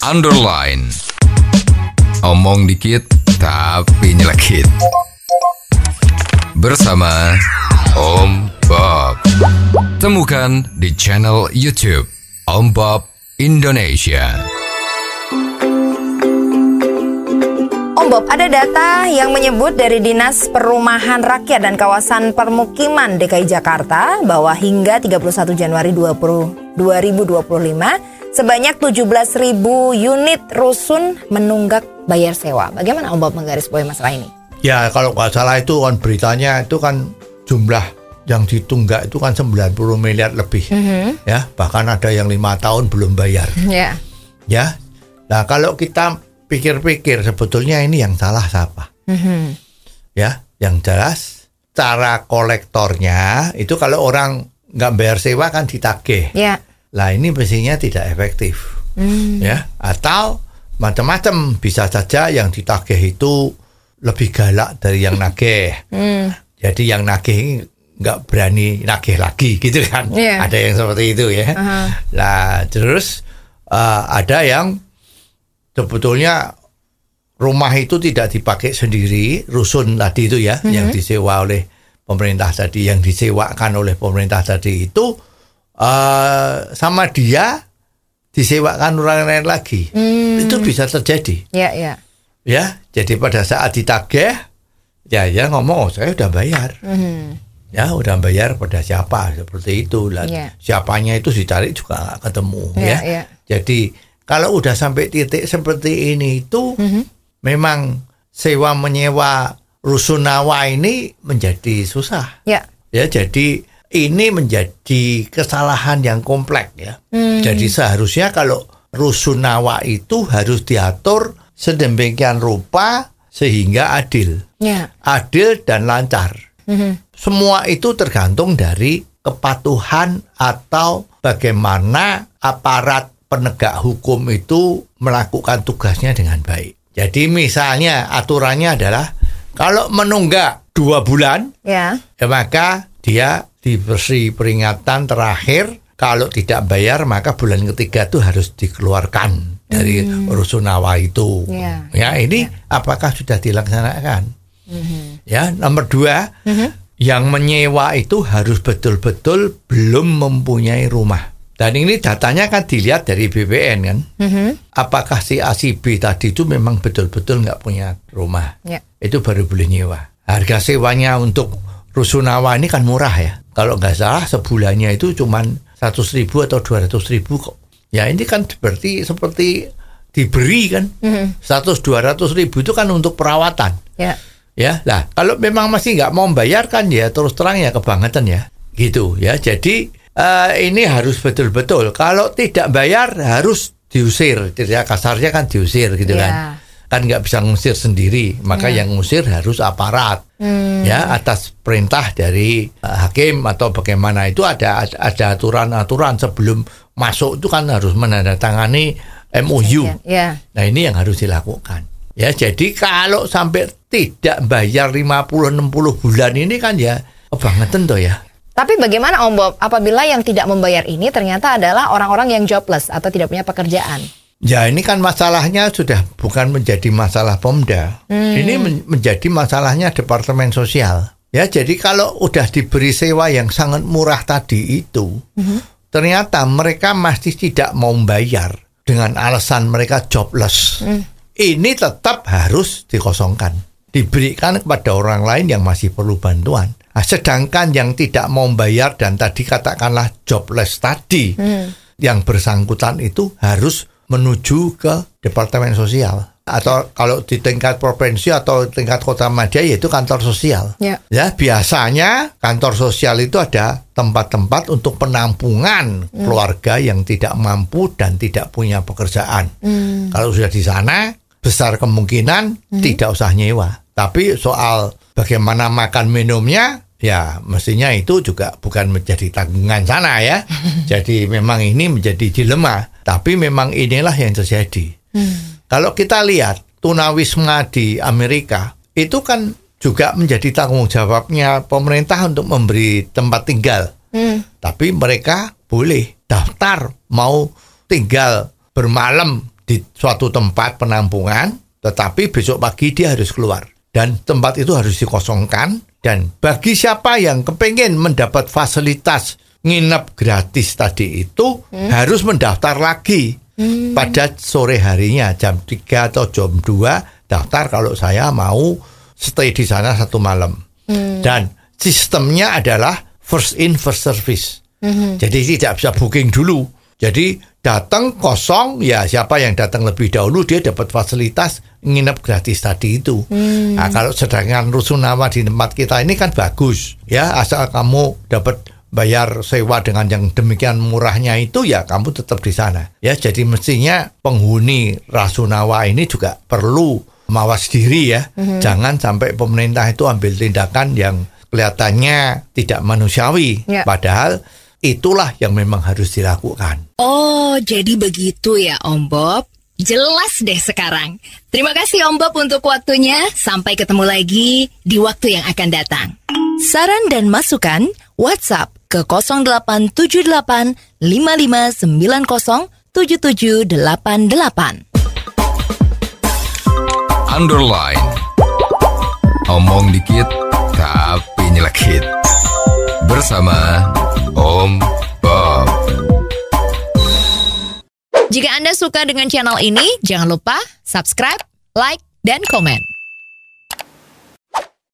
underline. Omong dikit tapi nyelekit. Bersama Om Bob. Temukan di channel YouTube Om Bob Indonesia. Om Bob, ada data yang menyebut dari Dinas Perumahan Rakyat dan Kawasan Permukiman DKI Jakarta bahwa hingga 31 Januari 2025 sebanyak 17.000 unit rusun menunggak bayar sewa. Bagaimana Om Bob menggarisbawahi masalah ini? Ya, kalau nggak salah itu kan beritanya itu kan jumlah yang ditunggak itu kan 90 miliar lebih. Ya, bahkan ada yang 5 tahun belum bayar. Ya. Nah, kalau kita pikir-pikir sebetulnya ini yang salah siapa? Ya, yang jelas cara kolektornya itu kalau orang nggak bayar sewa kan ditagih. Lah ini mestinya tidak efektif. Ya, atau macam-macam, bisa saja yang ditagih itu lebih galak dari yang nagih. Jadi yang nagih nggak berani nagih lagi gitu kan. Ada yang seperti itu ya. Lah terus ada yang sebetulnya rumah itu tidak dipakai sendiri, rusun tadi itu ya, yang disewa oleh pemerintah tadi, yang disewakan oleh pemerintah tadi itu sama dia disewakan orang lain lagi. Itu bisa terjadi. Ya, jadi pada saat ditagih, ya ngomong, oh saya udah bayar. Ya, udah bayar pada siapa, seperti itu. Siapanya itu dicari juga nggak ketemu. Jadi kalau udah sampai titik seperti ini itu memang sewa menyewa rusunawa ini menjadi susah. Ya, jadi ini menjadi kesalahan yang kompleks ya. Jadi seharusnya kalau rusunawa itu harus diatur sedemikian rupa sehingga adil. Adil dan lancar. Semua itu tergantung dari kepatuhan atau bagaimana aparat penegak hukum itu melakukan tugasnya dengan baik. Jadi misalnya aturannya adalah kalau menunggak 2 bulan, ya maka dia diberi peringatan terakhir, kalau tidak bayar maka bulan ketiga itu harus dikeluarkan dari rusunawa itu. Ya ini apakah sudah dilaksanakan? Ya, nomor 2, yang menyewa itu harus betul-betul belum mempunyai rumah. Dan ini datanya kan dilihat dari BPN kan. Apakah si A, si B tadi itu memang betul-betul nggak punya rumah. Itu baru boleh nyewa. Harga sewanya untuk rusunawa ini kan murah ya. Kalau nggak salah sebulannya itu cuma 100.000 atau 200.000 kok. Ya ini kan berarti seperti diberi kan. 100-200 ribu itu kan untuk perawatan. Ya, lah kalau memang masih nggak mau bayar kan ya terus terang ya kebangetan ya. Gitu ya. Jadi ini harus betul-betul. Kalau tidak bayar harus diusir. Tidak kasarnya kan diusir gitu kan. Kan nggak bisa ngusir sendiri. Maka yang ngusir harus aparat. Ya, atas perintah dari hakim atau bagaimana itu ada aturan-aturan sebelum masuk itu kan harus menandatangani MOU. Nah, ini yang harus dilakukan. Ya, jadi kalau sampai tidak bayar 50-60 bulan ini kan ya kebangetan toh ya. Tapi bagaimana Om Bob apabila yang tidak membayar ini ternyata adalah orang-orang yang jobless atau tidak punya pekerjaan? Ya ini kan masalahnya sudah bukan menjadi masalah Pemda. Ini menjadi masalahnya Departemen Sosial. Ya, jadi kalau udah diberi sewa yang sangat murah tadi itu, ternyata mereka masih tidak mau bayar dengan alasan mereka jobless. Ini tetap harus dikosongkan, diberikan kepada orang lain yang masih perlu bantuan. Nah, sedangkan yang tidak mau bayar dan tadi katakanlah jobless tadi, yang bersangkutan itu harus menuju ke Departemen Sosial. Atau kalau di tingkat provinsi atau tingkat kota madya yaitu kantor sosial. Ya, biasanya kantor sosial itu ada tempat-tempat untuk penampungan keluarga yang tidak mampu dan tidak punya pekerjaan. Kalau sudah di sana, besar kemungkinan tidak usah nyewa. Tapi soal bagaimana makan minumnya, ya mestinya itu juga bukan menjadi tanggungan sana ya. Jadi memang ini menjadi dilema. Tapi memang inilah yang terjadi. Kalau kita lihat tunawisma di Amerika, itu kan juga menjadi tanggung jawabnya pemerintah untuk memberi tempat tinggal. Tapi mereka boleh daftar mau tinggal bermalam di suatu tempat penampungan, tetapi besok pagi dia harus keluar. Dan tempat itu harus dikosongkan. Dan bagi siapa yang kepengen mendapat fasilitas nginep gratis tadi itu, harus mendaftar lagi pada sore harinya, jam 3 atau jam 2, daftar kalau saya mau stay di sana 1 malam. Dan sistemnya adalah first in, first service. Jadi tidak bisa booking dulu. Jadi datang kosong, ya siapa yang datang lebih dahulu dia dapat fasilitas nginep gratis tadi itu. Nah, kalau sedangkan rusunawa di tempat kita ini kan bagus, ya asal kamu dapat bayar sewa dengan yang demikian murahnya itu, ya kamu tetap di sana. Ya, jadi mestinya penghuni Rasunawa ini juga perlu mawas diri ya. Jangan sampai pemerintah itu ambil tindakan yang kelihatannya tidak manusiawi, padahal itulah yang memang harus dilakukan. Oh, jadi begitu ya Om Bob. Jelas deh sekarang. Terima kasih Om Bob untuk waktunya. Sampai ketemu lagi di waktu yang akan datang. Saran dan masukan WhatsApp ke 0878 5590 7788. Underline. Omong dikit tapi nyelekit. Bersama Om Bob. Jika Anda suka dengan channel ini, jangan lupa subscribe, like, dan komen.